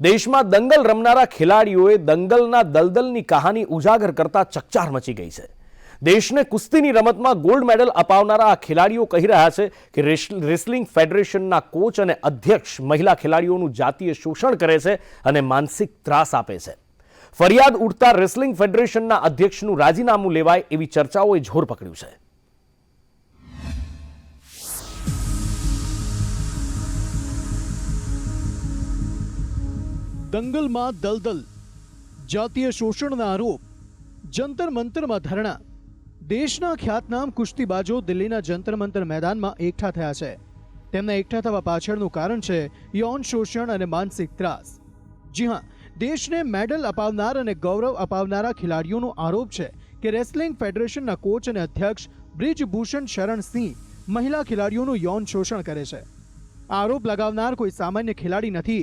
દેશમાં દંગલ રમનારા ખેલાડીઓએ દંગલના દલદલની કહાની ઉજાગર કરતા ચકચાર મચી ગઈ છે। દેશને કુસ્તીની રમતમાં ગોલ્ડ મેડલ અપાવનારા આ ખેલાડીઓ કહી રહ્યા છે કે રેસલિંગ ફેડરેશનના કોચ અને અધ્યક્ષ મહિલા ખેલાડીઓનું જાતીય શોષણ કરે છે અને માનસિક ત્રાસ આપે છે। ફરિયાદ ઉઠતા રેસલિંગ ફેડરેશનના અધ્યક્ષનું રાજીનામું લેવાય એવી ચર્ચાઓએ જોર પકડ્યું છે। દંગલમાં દલદલ, જાતીય શોષણના આરોપ, જંતર મંતરમાં ધરણા। દેશના ખ્યાતનામ કુસ્તીબાજો દિલ્હીના જંતર મંતર મેદાનમાં એકઠા થયા છે। તેમના એકઠા થવા પાછળનું કારણ છે યૌન શોષણ અને માનસિક ત્રાસ। જી હા, દેશને મેડલ અપાવનાર અને ગૌરવ અપાવનારા ખેલાડીઓનો આરોપ છે કે રેસલિંગ ફેડરેશનના કોચ અને અધ્યક્ષ બ્રિજભૂષણ શરણ સિંહ મહિલા ખેલાડીઓનું યૌન શોષણ કરે છે। આરોપ લગાવનાર કોઈ સામાન્ય ખેલાડી નથી।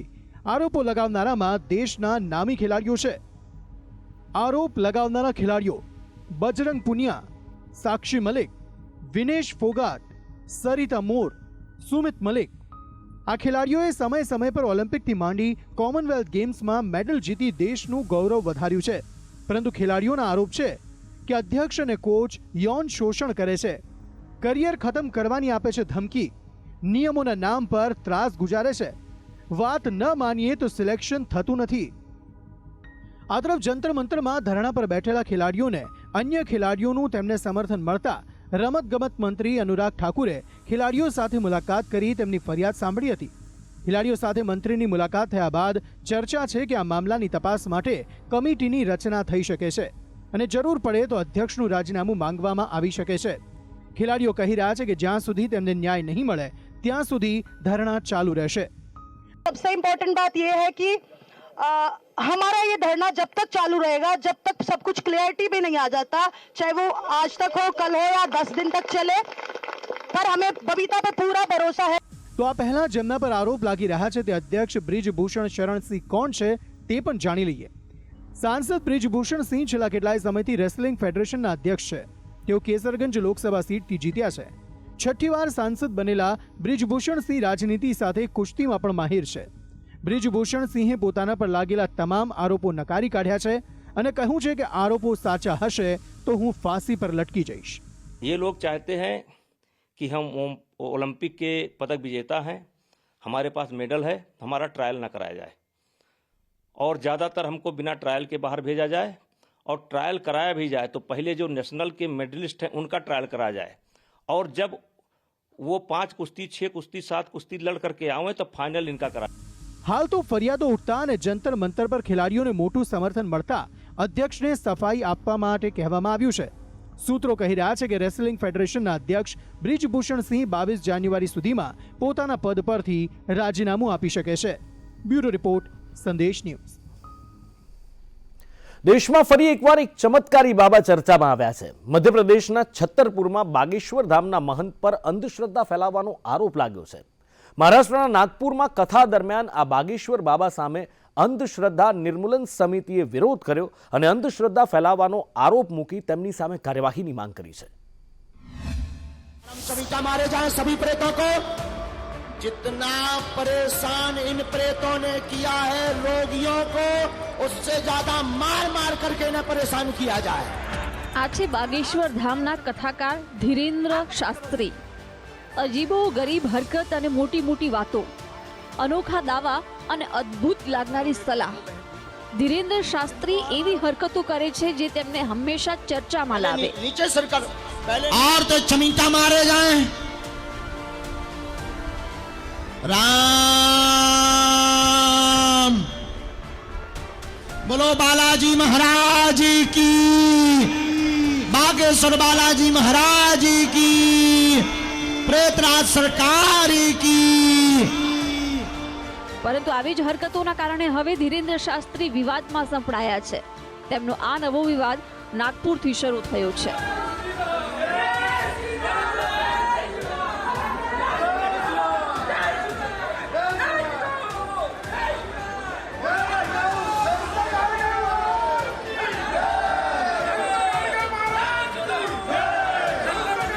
આરોપો લગાવનારામાં દેશના નામી ખેલાડીઓ છે। આરોપ લગાવનારા ખેલાડીઓ બજરંગ પુનિયા, સાક્ષી મલિક, વિનેશ ફોગાટ, સરિતા મોર, સુમિત મલિક। આ ખેલાડીઓએ સમય સમય પર ઓલિમ્પિકથી માંડી કોમનવેલ્થ ગેમ્સમાં મેડલ જીતી દેશનું ગૌરવ વધાર્યું છે। પરંતુ ખેલાડીઓના આરોપ છે કે અધ્યક્ષ અને કોચ યૌન શોષણ કરે છે, કરિયર ખતમ કરવાની આપે છે ધમકી, નિયમોના નામ પર ત્રાસ ગુજારે છે। વાત ન માનીએ તો સિલેક્શન થતું નથી। આ તરફ જંતર મંતરમાં ધરણા પર બેઠેલા ખેલાડીઓને અન્ય ખેલાડીઓનું તેમને સમર્થન મળતા રમતગમત મંત્રી અનુરાગ ઠાકુરે ખેલાડીઓ સાથે મુલાકાત કરી તેમની ફરિયાદ સાંભળી હતી। ખેલાડીઓ સાથે મંત્રીની મુલાકાત થયા બાદ ચર્ચા છે કે આ મામલાની તપાસ માટે કમિટીની રચના થઈ શકે છે અને જરૂર પડે તો અધ્યક્ષનું રાજીનામું માંગવામાં આવી શકે છે। ખેલાડીઓ કહી રહ્યા છે કે જ્યાં સુધી તેમને ન્યાય નહીં મળે ત્યાં સુધી ધરણા ચાલુ રહેશે। सबसे इम्पोर्टेंट बात यह है कि हमारा ये धरना जब तक चालू रहेगा, जब तक सब कुछ क्लियरिटी भी नहीं आ जाता, चाहे वो आज तक हो, कल हो या 10 दिन तक चले, पर हमें बबीता पे पूरा भरोसा है। तो आ पहला જેમના પર આરોપ લાગી રહ્યા છે તે અધ્યક્ષ બ્રિજભૂષણ શરણસિંહ કોણ છે તે પણ જાણી લઈએ। સાંસદ બ્રિજભૂષણ સિંહ છેલ્લા કેટલાય સમયથી રેસલિંગ ફેડરેશનના અધ્યક્ષ છે। તેઓ કેસરગંજ લોકસભા સીટથી જીત્યા છે। છઠ્ઠી વાર સાંસદ બનેલા બ્રિજભૂષણ સિંહ રાજનીતિ સાથે કુસ્તીમાં પણ માહિર છે। બ્રિજભૂષણ સિંહે પોતાના પર લાગેલા તમામ આરોપો નકારી કાઢ્યા છે અને કહ્યું છે કે આરોપો સાચા હશે તો હું फांसी पर लटकी जाइश। ये लोग चाहते हैं कि हम ओलंपिक के पदक विजेता हैं, हमारे पास मेडल है, हमारा ट्रायल ना कराया जाए और ज़्यादातर हमको बिना ट्रायल के बाहर भेजा जाए और ट्रायल कराया भी जाए तो पहले जो नेशनल के मेडलिस्ट हैं उनका ट्रायल कराया जाए और जब वो 5 कुश्ती 6 कुश्ती 7 कुश्ती लड़ करके आवे तो फाइनल इनका करा। हाल तो फरियादो उठता અને જંતર મંતર પર ખેલાડીઓને મોટું સમર્થન મળતા અધ્યક્ષને સફાઈ આપવા માટે કહેવામાં આવ્યું છે। સૂત્રો કહી રહ્યા છે કે રેસલિંગ ફેડરેશનના અધ્યક્ષ બ્રિજભૂષણ સિંહ 22 જાન્યુઆરી સુધીમાં પોતાના પદ પરથી રાજીનામું આપી શકે છે। બ્યુરો રિપોર્ટ, સંદેશ ન્યૂઝ। દેશમાં ફરી એકવાર એક ચમત્કારી બાબા ચર્ચામાં આવ્યા છે। મધ્યપ્રદેશના છત્તરપુરમાં બાગેશ્વર ધામના મહંત પર અંધશ્રદ્ધા ફેલાવવાનો આરોપ લાગ્યો છે। મહારાષ્ટ્રના નાગપુરમાં કથા દરમિયાન આ બાગેશ્વર બાબા સામે અંધશ્રદ્ધા નિર્મૂલન સમિતિએ વિરોધ કર્યો અને અંધશ્રદ્ધા ફેલાવવાનો આરોપ મૂકી તેમની સામે કાર્યવાહીની માંગ કરી છે। मारे जाए सभी प्रेतों को, जितना परेशान इन प्रेतों ने किया है रोगियों को, उससे ज्यादा मार मार करके इन्हें परेशान किया जाए। आज बागेश्वर धामना कथाकार धीरेन्द्र शास्त्री अजीबो गरीब हरकत अने मोटी मोटी वातो, अनोखा दावा अने अद्भुत लागनारी सलाह। धीरेन्द्र शास्त्री एवी हरकतों करे छे जे तेमने हमेशा चर्चामां लावे। नीचे सरकार पहले और तो चमीता मारे जाए। राम बोलो बालाजी महाराज की, बागेश्वर बालाजी महाराज की, प्रेतराज सरकार की। परंतु આવી જ હરકતોના કારણે હવે ધીરેન્દ્ર શાસ્ત્રી વિવાદમાં સંપડાયા છે। તેમનો આ નવો વિવાદ નાગપુરથી શરૂ થયો છે।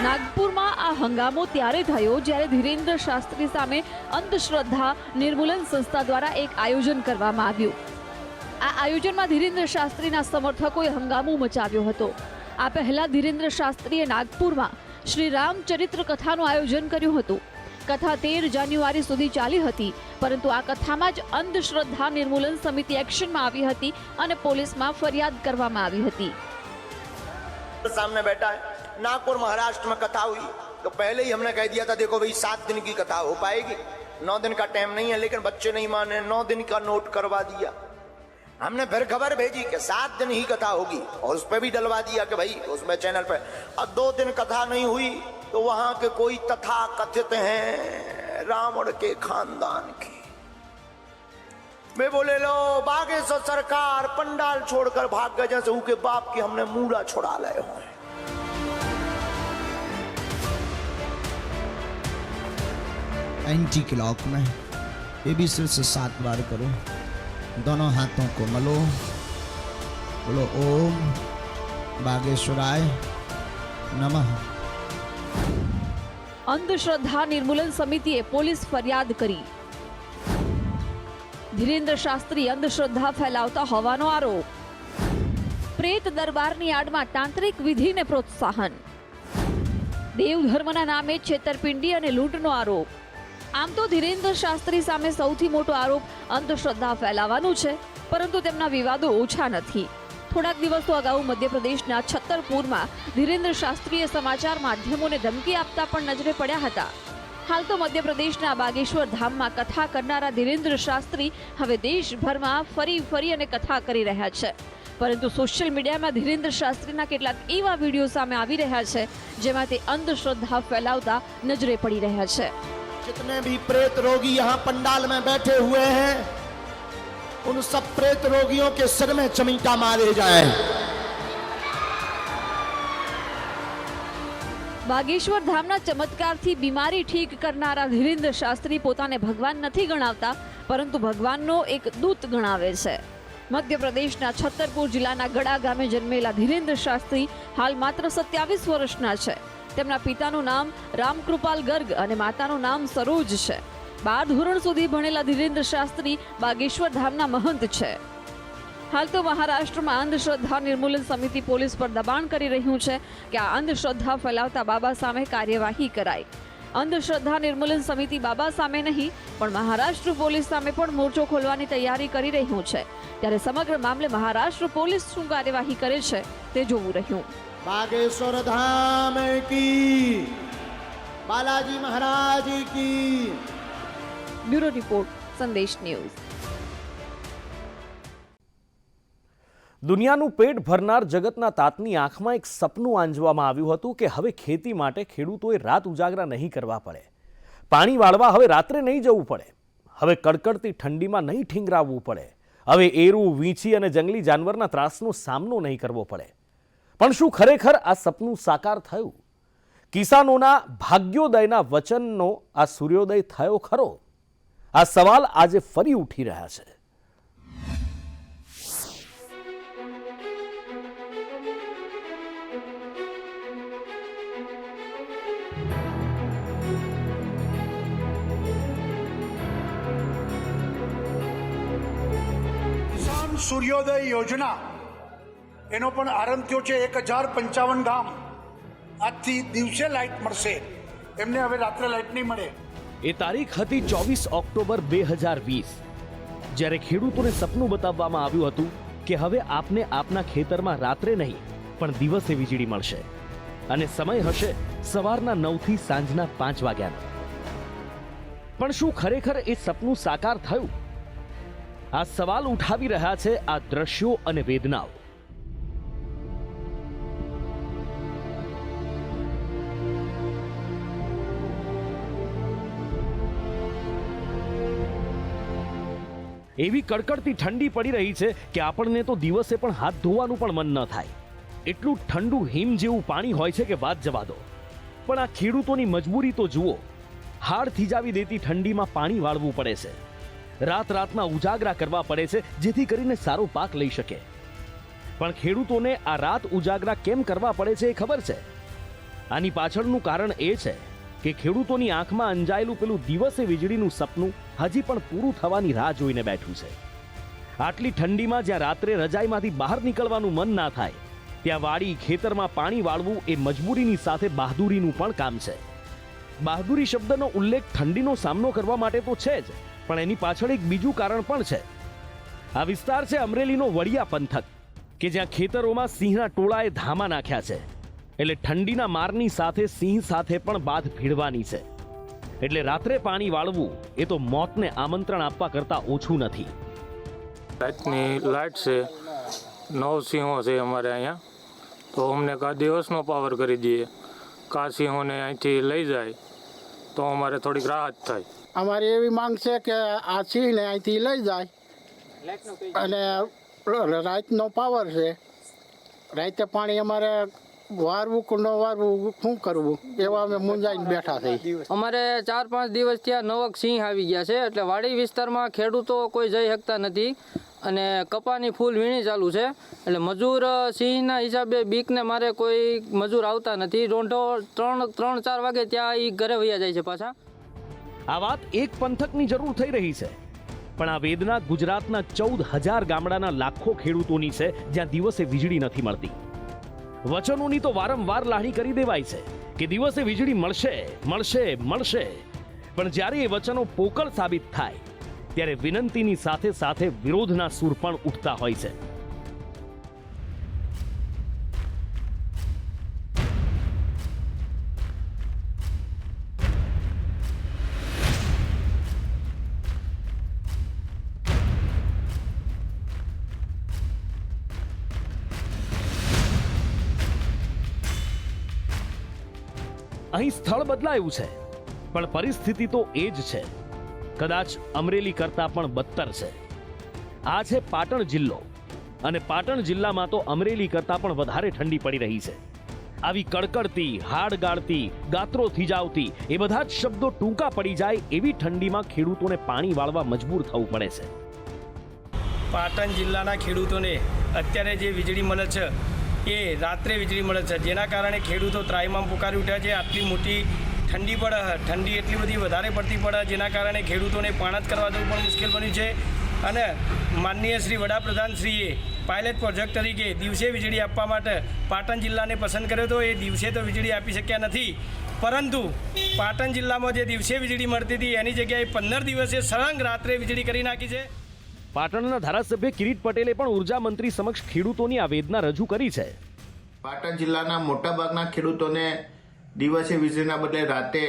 નાગપુરમાં આ હંગામો ત્યારે થયો જ્યારે ધીરેન્દ્ર શાસ્ત્રી સામે અંધશ્રદ્ધા નિર્મૂલન સંસ્થા દ્વારા એક આયોજન કરવામાં આવ્યું. આ આયોજનમાં ધીરેન્દ્ર શાસ્ત્રીના સમર્થકોએ હંગામો મચાવ્યો હતો. આ પહેલા ધીરેન્દ્ર શાસ્ત્રીએ નાગપુરમાં શ્રી રામચરિત્ર કથાનું આયોજન કર્યું હતું. કથા 13 જાન્યુઆરી સુધી ચાલી હતી, પરંતુ આ કથામાં જ અંધશ્રદ્ધા નિર્મૂલન સમિતિ એક્શનમાં આવી હતી અને પોલીસમાં ફરિયાદ કરવામાં આવી હતી. सामने बैठा है, नागपुर महाराष्ट्र में कथा हुई तो पहले ही हमने कह दिया था देखो भाई 7 दिन की कथा हो पाएगी, 9 दिन का टाइम नहीं है, लेकिन बच्चे नहीं माने, 9 दिन का नोट करवा दिया. हमने फिर खबर भेजी कि 7 दिन ही कथा होगी और उस पर भी डलवा दिया कि भाई उसमें चैनल पे. अब 2 दिन कथा नहीं हुई तो वहां के कोई तथा कथित हैं रावण के खानदान की, वे बोले लो बागेश्वर सरकार पंडाल छोड़कर भाग गए जैसे उनके बाप की हमने मूड़ा छोड़ा लाए हो. एंटी क्लॉक में ये भी सिर्फ 7 बार करो. दोनों हाथों को मलो, बोलो ओम बागेश्वराय नमः. અંધશ્રદ્ધા નિર્મૂલન સમિતિએ પોલીસ ફરિયાદ કરી. ધીરેન્દ્ર શાસ્ત્રી અંધશ્રદ્ધા ફેલાવતા હોવાનો આરોપ. પ્રેત દરબારની આડમાં તાંત્રિક વિધિને પ્રોત્સાહન. દેવધર્મના નામે છેતરપિંડી અને લૂંટનો આરોપ. આમ તો ધીરેન્દ્ર શાસ્ત્રી સામે સૌથી મોટો આરોપ અંધશ્રદ્ધા ફેલાવવાનું છે, પરંતુ તેમના વિવાદો ઓછા નથી. થોડાક દિવસો અગાઉ મધ્યપ્રદેશના છત્તરપુરમાં ધીરેન્દ્ર શાસ્ત્રીએ સમાચાર માધ્યમોને ધમકી આપતા પણ નજરે પડ્યા હતા. હાલ તો મધ્યપ્રદેશના બાગેશ્વર ધામમાં કથા કરનારા ધીરેન્દ્ર શાસ્ત્રી હવે દેશભરમાં ફરી અને કથા કરી રહ્યા છે. પરંતુ સોશિયલ મીડિયામાં ધીરેન્દ્ર શાસ્ત્રીના કેટલાક એવા વિડીયો સામે આવી રહ્યા છે જેમાં તે અંધશ્રદ્ધા ફેલાવતા નજરે પડી રહ્યા છે. जितने भी प्रेत रोगी यहाँ पंडाल में बैठे हुए हैं उन सब प्रेत रोगियों के सिर में चमीटा मारे जाए. બાગેશ્વર ધામના ચમત્કારથી બીમારી ઠીક કરનારા ધીરેન્દ્ર શાસ્ત્રી પોતાને ભગવાન નથી ગણાવતા, પરંતુ ભગવાનનો એક દૂત ગણાવે છે. મધ્યપ્રદેશના છત્તરપુર જિલ્લાના ગડા ગામે જન્મેલા ધીરેન્દ્ર શાસ્ત્રી હાલ માત્ર 27 વર્ષના છે. તેમના પિતાનું નામ રામકૃપાલ ગર્ગ અને માતાનું નામ સરોજ છે. 12 ધોરણ સુધી ભણેલા ધીરેન્દ્ર શાસ્ત્રી બાગેશ્વર ધામના મહંત છે. હાલ તો મહારાષ્ટ્રમાં અંધશ્રદ્ધા નિર્મૂલન સમિતિ પોલીસ પર દબાણ કરી રહ્યું છે કે આ અંધશ્રદ્ધા ફેલાવતા બાબા સામે કાર્યવાહી કરાય. અંધશ્રદ્ધા નિર્મૂલન સમિતિ બાબા સામે નહીં પણ મહારાષ્ટ્ર પોલીસ સામે પણ મોરચો ખોલવાની તૈયારી કરી રહ્યું છે. ત્યારે સમગ્ર મામલે મહારાષ્ટ્ર પોલીસ શું કાર્યવાહી કરે છે તે જોવું રહ્યું. बागेश्वर धाम की, बालाजी महाराज की. બ્યુરો રિપોર્ટ, સંદેશ ન્યૂઝ. દુનિયાનું પેટ ભરનાર જગતના તાતની આંખમાં એક સપનું આંજવામાં આવ્યું હતું કે હવે ખેતી માટે ખેડૂતોએ રાત ઉજાગરા નહીં કરવા પડે, પાણી વાળવા હવે રાત્રે નહીં જવું પડે, હવે કડકડતી ઠંડીમાં નહીં ઠીંગરાવવું પડે, હવે એરું, વીંછી અને જંગલી જાનવરના ત્રાસનો સામનો નહીં કરવો પડે. પણ શું ખરેખર આ સપનું સાકાર થયું? કિસાનોના ભાગ્યોદયના વચનનો આ સૂર્યોદય થયો ખરો? આ સવાલ આજે ફરી ઉઠી રહ્યા છે. કિસાન સૂર્યોદય યોજના એનો પણ આરંભ થયો છે. 1055 ગામ આજથી દિવસે લાઇટ મળશે, એમને હવે રાત્રે લાઇટ નહીં મળે. એ તારીખ હતી 24 ઓક્ટોબર 2020, જ્યારે ખેડૂતોને સપનું બતાવવામાં આવ્યું હતું કે હવે આપને આપના ખેતરમાં રાત્રે નહીં પણ દિવસે વીજળી મળશે અને સમય હશે સવારના 9 થી સાંજના 5 વાગ્યાનો. પણ શું ખરેખર એ સપનું સાકાર થયું? આ સવાલ ઉઠાવી રહ્યા છે આ દ્રશ્યો અને વેદનાઓ. એવી કડકડતી ઠંડી પડી રહી છે કે આપણને તો દિવસે પણ હાથ ધોવાનું પણ મન ન થાય. એટલું ઠંડુ હિમ જેવું પાણી હોય છે કે વાત જવા દો. પણ આ ખેડૂતોની મજબૂરી તો જુઓ. હાડ થીજાવી દેતી ઠંડીમાં પાણી વાળવું પડે છે, રાતના ઉજાગરા કરવા પડે છે જેથી કરીને સારો પાક લઈ શકે. પણ ખેડૂતોને આ રાત ઉજાગરા કેમ કરવા પડે છે એ ખબર છે? આની પાછળનું કારણ એ છે કે ખેડૂતોની આંખમાં અંજાયેલું પેલું દિવસે વીજળીનું સપનું હજી પણ પૂરું થવાની રાહ જોઈને બેઠું છે. આટલી ઠંડીમાં જ્યાં રાત્રે રજાઈમાંથી બહાર નીકળવાનું મન ના થાય, ત્યાં વાડી ખેતરમાં પાણી વાળવું એ મજબૂરીની સાથે બહાદુરીનું પણ કામ છે. બહાદુરી શબ્દનો ઉલ્લેખ ઠંડીનો સામનો કરવા માટે તો છે જ, પણ એની પાછળ એક બીજું કારણ પણ છે. આ વિસ્તાર છે અમરેલીનો વડિયા પંથક, કે જ્યાં ખેતરોમાં સિંહના ટોળાએ ધામા નાખ્યા છે. એટલે ઠંડીના મારની સાથે સિંહ સાથે પણ બાદ ભીડવાની છે. એટલે રાત્રે પાણી વાળવું એ તો મોતને આમંત્રણ આપવા કરતાં ઓછું નથી. રાતની લાઇટ છે, 9 સિંહો છે અમારે અહીંયા, તો અમને કા દિવસનો પાવર કરી દઈએ, કા સિંહોને અહીંથી લઈ જાય તો અમારે થોડીક રાહત થાય. અમારી એવી માંગ છે કે આ સિંહને અહીંથી લઈ જાય અને રાતનો પાવર છે. રાતે પાણી અમારે વારવું કે ન વારવું, શું કરવું, એવા અમે મૂંઝાઈને બેઠા થઈ. અમારે 4-5 દિવસ ત્યાં નવક સિંહ આવી ગયા છે, એટલે વાડી વિસ્તારમાં ખેડૂતો કોઈ જઈ શકતા નથી અને કપાની ફૂલ વીણી ચાલુ છે. એટલે મજૂર સિંહના હિસાબે બીકને મારે કોઈ મજૂર આવતા નથી. રોંઢો 3-4 વાગે ત્યાં એ ઘરે વયા જાય છે પાછા. આ વાત એક પંથકની જરૂર થઈ રહી છે, પણ આ વેદના ગુજરાતના 14,000 ગામડાના લાખો ખેડૂતોની છે, જ્યાં દિવસે વીજળી નથી મળતી. વચનોની તો વારંવાર લાહણી કરી દેવાય છે કે દિવસે વીજળી મળશે મળશે મળશે, પણ જ્યારે એ વચનો પોકળ સાબિત થાય ત્યારે વિનંતીની સાથે સાથે વિરોધના સૂર પણ ઉઠતા હોય છે. અહીં સ્થળ બદલાયું છે, પણ પરિસ્થિતિ તો એ જ છે. કદાચ અમરેલી કરતાં પણ બદતર છે. આ છે પાટણ જિલ્લો, અને પાટણ જિલ્લામાં તો અમરેલી કરતાં પણ વધારે ઠંડી પડી રહી છે. આવી કડકડતી, હાડ ગાળતી, ગાત્રો થીજાવતી એ બધા જ શબ્દો ટૂંકા પડી જાય એવી ઠંડીમાં ખેડૂતોને પાણી વાળવા મજબૂર થવું પડે છે. પાટણ જિલ્લાના ખેડૂતોને અત્યારે જે વીજળી મળે છે એ રાત્રે વીજળી મળે છે, જેના કારણે ખેડૂતો ત્રાહિમામ પુકારી ઉઠ્યા છે. આટલી મોટી ઠંડી પડે, ઠંડી એટલી બધી વધારે પડતી પડે, જેના કારણે ખેડૂતોને પાણત કરવા જવું પણ મુશ્કેલ બન્યું છે. અને માનનીય શ્રી વડાપ્રધાનશ્રીએ પાયલટ પ્રોજેક્ટ તરીકે દિવસે વીજળી આપવા માટે પાટણ જિલ્લાને પસંદ કર્યો હતો. એ દિવસે તો વીજળી આપી શક્યા નથી, પરંતુ પાટણ જિલ્લામાં જે દિવસે વીજળી મળતી હતી એની જગ્યાએ 15 દિવસે સળંગ રાત્રે વીજળી કરી નાખી છે. પાટણના ધારાસભ્ય કિરીટ પટેલે પણ ઉર્જા મંત્રી સમક્ષ ખેડૂતોની આ વેદના રજૂ કરી છે. પાટણ જિલ્લાના મોટાભાગના ખેડૂતોને દિવસે વીજળીના બદલે રાતે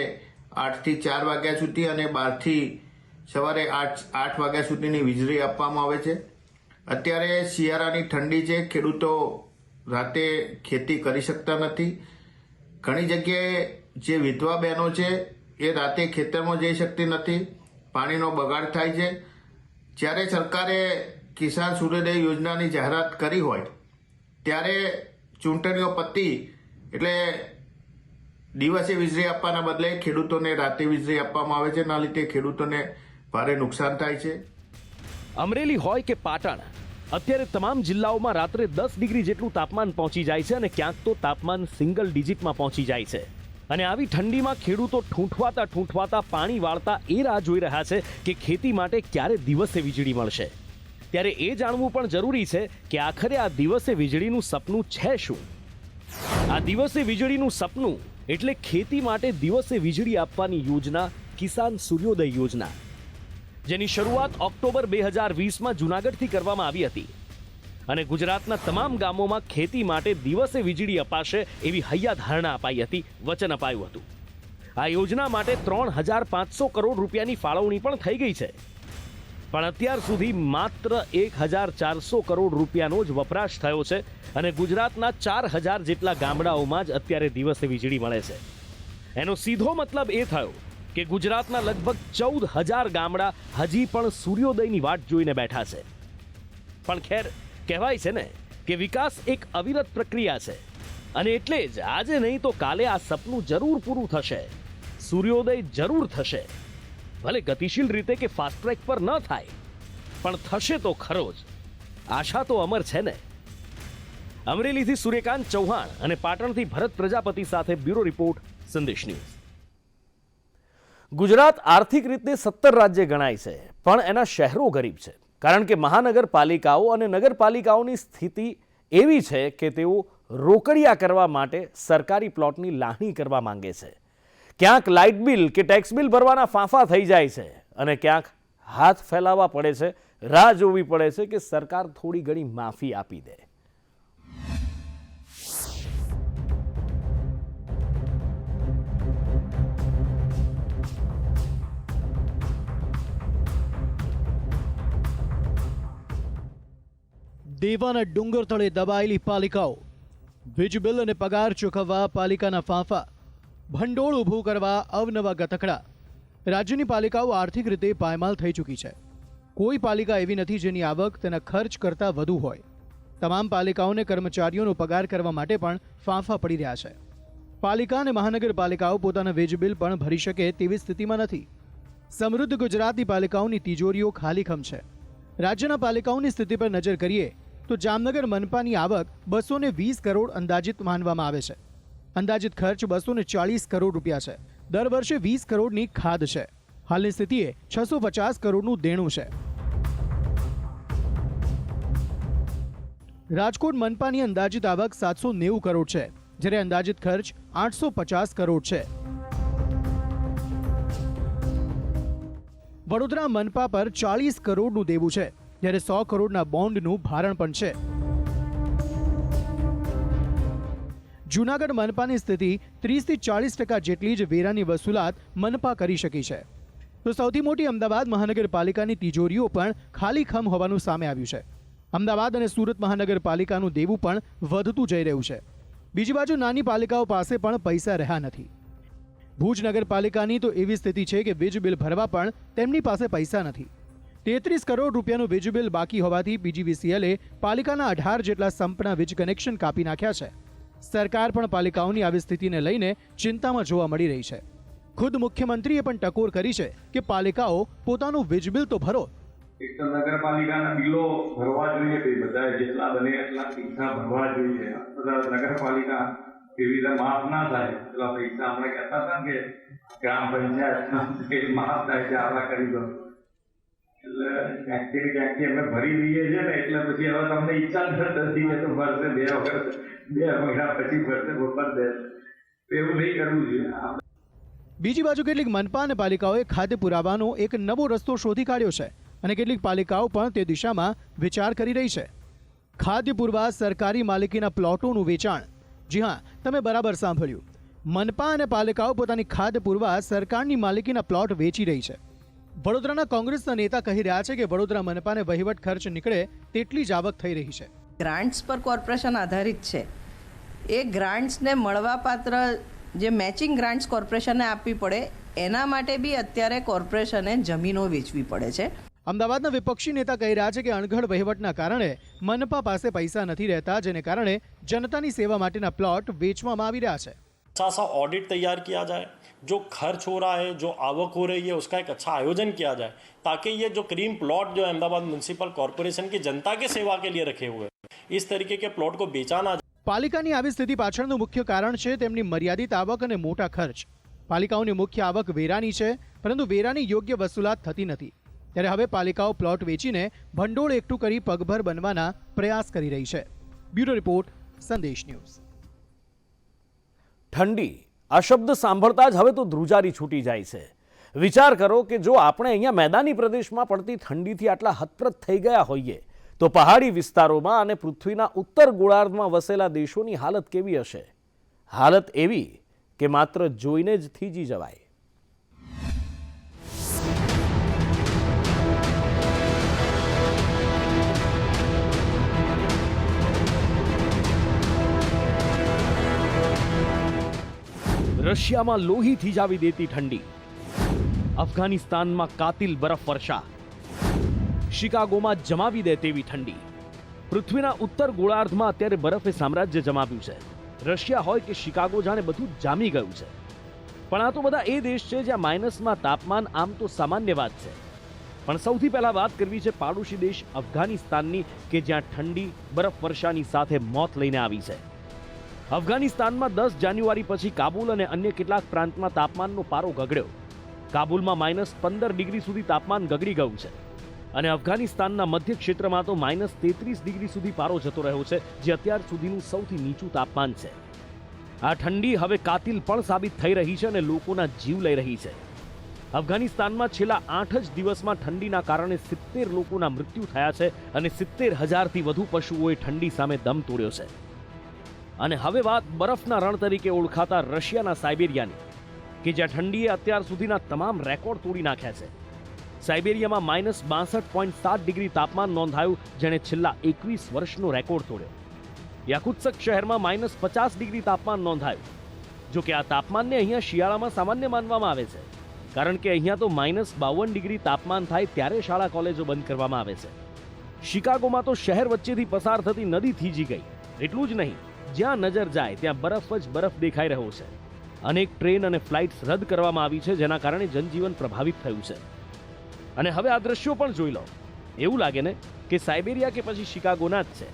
8 થી 4 વાગ્યા સુધી અને 12 થી સવારે 8 વાગ્યા સુધીની વીજળી આપવામાં આવે છે. અત્યારે શિયાળાની ઠંડી છે, ખેડૂતો રાતે ખેતી કરી શકતા નથી. ઘણી જગ્યાએ જે વિધવા બહેનો છે એ રાતે ખેતરમાં જઈ શકતી નથી, પાણીનો બગાડ થાય છે. જ્યારે સરકારે કિસાન સૂર્યોદય યોજનાની જાહેરાત કરી હોય ત્યારે ચૂંટણીઓ પતી એટલે દિવસે વીજળી આપવાના બદલે ખેડૂતોને રાતે વીજળી આપવામાં આવે છે. એના લીધે ખેડૂતોને ભારે નુકસાન થાય છે. અમરેલી હોય કે પાટણ, અત્યારે તમામ જિલ્લાઓમાં રાત્રે 10 ડિગ્રી જેટલું તાપમાન પહોંચી જાય છે, અને ક્યાંક તો તાપમાન સિંગલ ડિજિટમાં પહોંચી જાય છે. અને આવી ઠંડીમાં ખેડૂતો ઠૂંઠવાતા પાણી વાળતા એ રાહ જોઈ રહ્યા છે કે ખેતી માટે ક્યારે દિવસે વીજળી મળશે. ત્યારે એ જાણવું પણ જરૂરી છે કે આખરે આ દિવસે વીજળીનું સપનું છે શું. આ દિવસે વીજળીનું સપનું એટલે ખેતી માટે દિવસે વીજળી આપવાની યોજના કિસાન સૂર્યોદય યોજના, જેની શરૂઆત ઓક્ટોબર 2020માં જૂનાગઢથી કરવામાં આવી હતી. અને ગુજરાતના તમામ ગામોમાં ખેતી માટે દિવસે વીજળી અપાશે એવી હૈયા ધારણા અપાઈ હતી, વચન અપાયું હતું. આ યોજના માટે 3,500 કરોડ રૂપિયાની ફાળવણી પણ થઈ ગઈ છે, પણ અત્યાર સુધી માત્ર 1,400 કરોડ રૂપિયાનો જ વપરાશ થયો છે, અને ગુજરાતના 4,000 જેટલા ગામડાઓમાં જ અત્યારે દિવસે વીજળી મળે છે. એનો સીધો મતલબ એ થયો કે ગુજરાતના લગભગ 14,000 ગામડા હજી પણ સૂર્યોદયની વાટ જોઈને બેઠા છે. પણ ખેર, કહેવાય છે ને કે વિકાસ એક અવિરત પ્રક્રિયા છે, અને એટલે જ આજે નહીં તો કાલે આ સપનું જરૂર પૂરું થશે. સૂર્યોદય જરૂર થશે, ભલે ગતિશીલ રીતે કે ફાસ્ટ ટ્રેક પર ન થાય, પણ થશે તો ખરો જ. આશા તો અમર છે ને. અમરેલીથી સૂર્યકાંત ચૌહાણ અને પાટણથી ભરત પ્રજાપતિ સાથે બ્યુરો રિપોર્ટ, સંદેશ ન્યૂઝ. ગુજરાત આર્થિક રીતે 17 રાજ્ય ગણાય છે, પણ એના શહેરો ગરીબ છે, કારણ કે મહાનગરપાલિકાઓ અને નગરપાલિકાઓની સ્થિતિ એવી છે કે તેઓ રોકડિયા કરવા માટે સરકારી પ્લોટની લાગણી કરવા માંગે છે. ક્યાંક લાઇટ બિલ કે ટેક્સ બિલ ભરવાના ફાંફા થઈ જાય છે અને ક્યાંક હાથ ફેલાવવા પડે છે, રાહ જોવી પડે છે કે સરકાર થોડી ઘણી માફી આપી દે. દેવાના ડુંગર તળે દબાયેલી પાલિકાઓ, વીજ બિલ અને પગાર ચૂકવવા પાલિકાના ફાંફા, ભંડોળ ઊભું કરવા અવનવા ગતકડા. રાજ્યની પાલિકાઓ આર્થિક રીતે પાયમાલ થઈ ચૂકી છે. કોઈ પાલિકા એવી નથી જેની આવક તેના ખર્ચ કરતાં વધુ હોય. તમામ પાલિકાઓને કર્મચારીઓનો પગાર કરવા માટે પણ ફાંફા પડી રહ્યા છે. પાલિકા અને મહાનગરપાલિકાઓ પોતાના વીજ બિલ પણ ભરી શકે તેવી સ્થિતિમાં નથી. સમૃદ્ધ ગુજરાતની પાલિકાઓની તિજોરીઓ ખાલીખમ છે. રાજ્યના પાલિકાઓની સ્થિતિ પર નજર કરીએ તો જામનગર મનપાની આવક 220 કરોડ અંદાજિત માનવામાં આવે છે. અંદાજિત ખર્ચ 240 કરોડ રૂપિયા છે. દર વર્ષે 20 કરોડની ખાધ છે. હાલની સ્થિતિએ 650 કરોડનું દેણું છે. રાજકોટ મનપાની અંદાજિત આવક 790 કરોડ છે, જ્યારે અંદાજિત ખર્ચ 850 કરોડ છે. વડોદરા મનપા પર 40 કરોડનું દેવું છે, જ્યારે 100 કરોડના બોન્ડનું ભારણ પણ છે. જૂનાગઢ મનપાની સ્થિતિ 30 થી 40% જેટલી જ વેરાની વસૂલાત મનપા કરી શકી છે. તો સૌથી મોટી અમદાવાદ મહાનગરપાલિકાની તિજોરીઓ પણ ખાલીખમ હોવાનું સામે આવ્યું છે. અમદાવાદ અને સુરત મહાનગરપાલિકાનું દેવું પણ વધતું જઈ રહ્યું છે. બીજી બાજુ નાની પાલિકાઓ પાસે પણ પૈસા રહ્યા નથી. ભુજ નગરપાલિકાની તો એવી સ્થિતિ છે કે વીજ બિલ ભરવા પણ તેમની પાસે પૈસા નથી. 33 કરોડ રૂપિયાનું વીજ બિલ બાકી હોવાથી PGVCLએ પાલિકાના 18 જેટલા સંપના વીજ કનેક્શન કાપી નાખ્યા છે. સરકાર પણ પાલિકાઓની આવી સ્થિતિને લઈને ચિંતામાં જોવા મળી રહી છે. ખુદ મુખ્યમંત્રીએ પણ ટકોર કરી છે કે પાલિકાઓ પોતાનું વીજ બિલ તો ભરો. એક તો નગરપાલિકાના બિલો ભરવા જોઈએ, તે બધા જેટલા બને એટલા પૈસા ભરવા જોઈએ. બધા નગરપાલિકા એવી રીતે માફ ના થાય. પેલા પૈસા આપણે કહેતા હતા કે ગ્રામ પંચાયત માફ થાય છે, આપણા કરી દો. એટલે ક્યાંકથી અમે ભરી દઈએ છીએ ને, એટલે પછી હવે તમને ઈચ્છા નથી કે તો ભરશે 2 વખત 2 મહિના પછી ભરશે, બપોર દે. એવું નહીં કરવું જોઈએ. બીજી બાજુ કેટલીક મનપા અને પાલિકાઓએ ખાદ્ય પુરાવાનો એક નવો રસ્તો શોધી કાઢ્યો છે અને કેટલીક પાલિકાઓ પણ તે દિશામાં વિચાર કરી રહી છે. ખાદ્ય પુરવા સરકારી માલિકીના પ્લોટોનું વેચાણ. જી હા, તમે બરાબર સાંભળ્યું. મનપા અને પાલિકાઓ પોતાની ખાદ્ય પુરવા સરકારની માલિકીના પ્લોટ વેચી રહી છે. વડોદરાના કોંગ્રેસના નેતા કહી રહ્યા છે કે વડોદરા મનપાને વહીવટ ખર્ચ નીકળે તેટલી જ આવક થઈ રહી છે. ગ્રાન્ટ્સ પર કોર્પોરેશન આધારિત છે. એ ગ્રાન્ટ્સને મળવાપાત્ર જે મેચિંગ ગ્રાન્ટ્સ કોર્પોરેશનને આપવી પડે, એના માટે બી અત્યારે કોર્પોરેશને જમીનો વેચવી પડે છે. અમદાવાદના વિપક્ષી નેતા કહી રહ્યા છે કે અણઘડ વહીવટના કારણે મનપા પાસે પૈસા નથી રહેતા, જેને કારણે જનતાની સેવા માટેના પ્લોટ વેચવામાં આવી રહ્યા છે. अच्छा सा ऑडिट तैयार किया जाए, जो खर्च हो रहा है, जो आवक हो रही है, उसका एक अच्छा आयोजन किया जाए, ताकि ये जो क्रीम प्लॉट जो अहमदाबाद म्यूनसिपल कॉर्पोरेशन की जनता के सेवा के लिए रखे हुए हैं, इस तरीके के प्लॉट को बेचा ना जाए. પાલિકાની આવી સ્થિતિ પાછળનું મુખ્ય કારણ છે તેમની મર્યાદિત આવક અને મોટા ખર્ચ. પાલિકાઓની મુખ્ય આવક વેરાની છે, પરંતુ વેરાની યોગ્ય વસૂલાત થતી નથી. ત્યારે હવે પાલિકાઓ પ્લોટ વેચીને ભંડોળ એકઠું કરી પગભર બનવાના પ્રયાસ કરી રહી છે. બ્યુરો રિપોર્ટ, સંદેશ ન્યૂઝ. ઠંડી આ શબ્દ સાંભળતા જ હવે તો ધ્રુજારી છૂટી જાય છે. વિચાર કરો કે જો આપણે અહીંયા મેદાની પ્રદેશમાં પડતી ઠંડીથી આટલા હતપ્રત થઈ ગયા હોઈએ તો પહાડી વિસ્તારોમાં અને પૃથ્વીના ઉત્તર ગોળાર્ધમાં વસેલા દેશોની હાલત કેવી હશે? હાલત એવી કે માત્ર જોઈને જ થીજી જવાય. રશિયામાં લોહી થીજાવી દેતી ઠંડી, અફઘાનિસ્તાનમાં કાતિલ બરફ વર્ષા, શિકાગોમાં જમાવી દે તેવી ઠંડી. પૃથ્વીના ઉત્તર ગોળાર્ધમાં અત્યારે બરફે સામ્રાજ્ય જમાવ્યું છે. રશિયા હોય કે શિકાગો, જાણે બધું જામી ગયું છે. પણ આ તો બધા એ દેશ છે જ્યાં માઇનસમાં તાપમાન આમ તો સામાન્ય વાત છે. પણ સૌથી પહેલા વાત કરવી છે પાડોશી દેશ અફઘાનિસ્તાનની, કે જ્યાં ઠંડી બરફ વર્ષાની સાથે મોત લઈને આવી છે. અફઘાનિસ્તાનમાં 10 જાન્યુઆરી પછી કાબુલ અને અન્ય કેટલાક પ્રાંતમાં તાપમાનનો પારો ગગડ્યો. કાબુલમાં -15 ડિગ્રી સુધી તાપમાન ગગડી ગયું છે અને અફઘાનિસ્તાનના મધ્ય ક્ષેત્રમાં તો -33 ડિગ્રી સુધી પારો જતો રહ્યો છે, જે અત્યાર સુધીનું સૌથી નીચું તાપમાન છે. આ ઠંડી હવે કાતિલ પણ સાબિત થઈ રહી છે અને લોકોના જીવ લઈ રહી છે. અફઘાનિસ્તાનમાં છેલ્લા 8 જ દિવસમાં ઠંડીના કારણે 70 લોકોના મૃત્યુ થયા છે અને 70,000થી વધુ પશુઓએ ઠંડી સામે દમ તોડ્યો છે. અને હવે વાત બરફના રણ તરીકે ઓળખાતા રશિયાના સાયબેરિયાની, કે જ્યાં ઠંડીએ અત્યાર સુધીના તમામ રેકોર્ડ તોડી નાખ્યા છે. સાયબેરિયામાં -62.7 ડિગ્રી તાપમાન નોંધાયું, જેણે છેલ્લા 21 વર્ષનો રેકોર્ડ તોડ્યો. યાકુત્સ્ક શહેરમાં -50 ડિગ્રી તાપમાન નોંધાયું. જો કે આ તાપમાનને અહીંયા શિયાળામાં સામાન્ય માનવામાં આવે છે, કારણ કે અહીંયા તો -52 ડિગ્રી તાપમાન થાય ત્યારે શાળા કોલેજો બંધ કરવામાં આવે છે. શિકાગોમાં તો શહેર વચ્ચેથી પસાર થતી નદી થીજી ગઈ. એટલું જ નહીં, જ્યાં નજર જાય ત્યાં બરફ જ બરફ દેખાઈ રહ્યો છે. અનેક ટ્રેન અને ફ્લાઇટ્સ રદ કરવામાં આવી છે, જેના કારણે જનજીવન પ્રભાવિત થયું છે. અને હવે આ દ્રશ્યો પણ જોઈ લો. એવું લાગે ને કે સાયબેરિયા કે પછી શિકાગોના જ છે,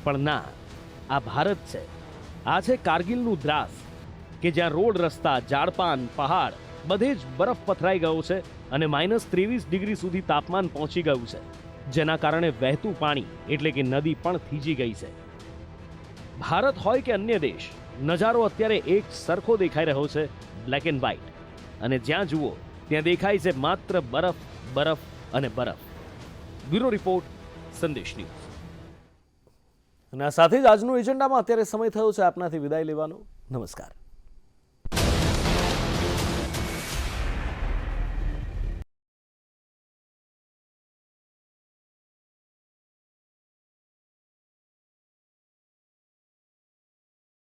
પણ ના, આ ભારત છે. આ છે કારગિલનું દ્રાસ, કે જ્યાં રોડ, રસ્તા, ઝાડપાન, પહાડ બધે જ બરફ પથરાઈ ગયો છે અને -23 ડિગ્રી સુધી તાપમાન પહોંચી ગયું છે, જેના કારણે વહેતું પાણી એટલે કે નદી પણ થીજી ગઈ છે. ભારત હોય કે અન્ય દેશ, નજારો અત્યારે એક સરખો દેખાઈ રહ્યો છે, બ્લેક એન્ડ વ્હાઇટ. અને જ્યાં જુઓ ત્યાં દેખાય છે માત્ર બરફ, બરફ અને બરફ. બ્યુરો રિપોર્ટ, સંદેશ ન્યૂઝ. અને આ સાથે જ આજનો એજન્ડામાં અત્યારે સમય થયો છે આપનાથી વિદાય લેવાનો. નમસ્કાર.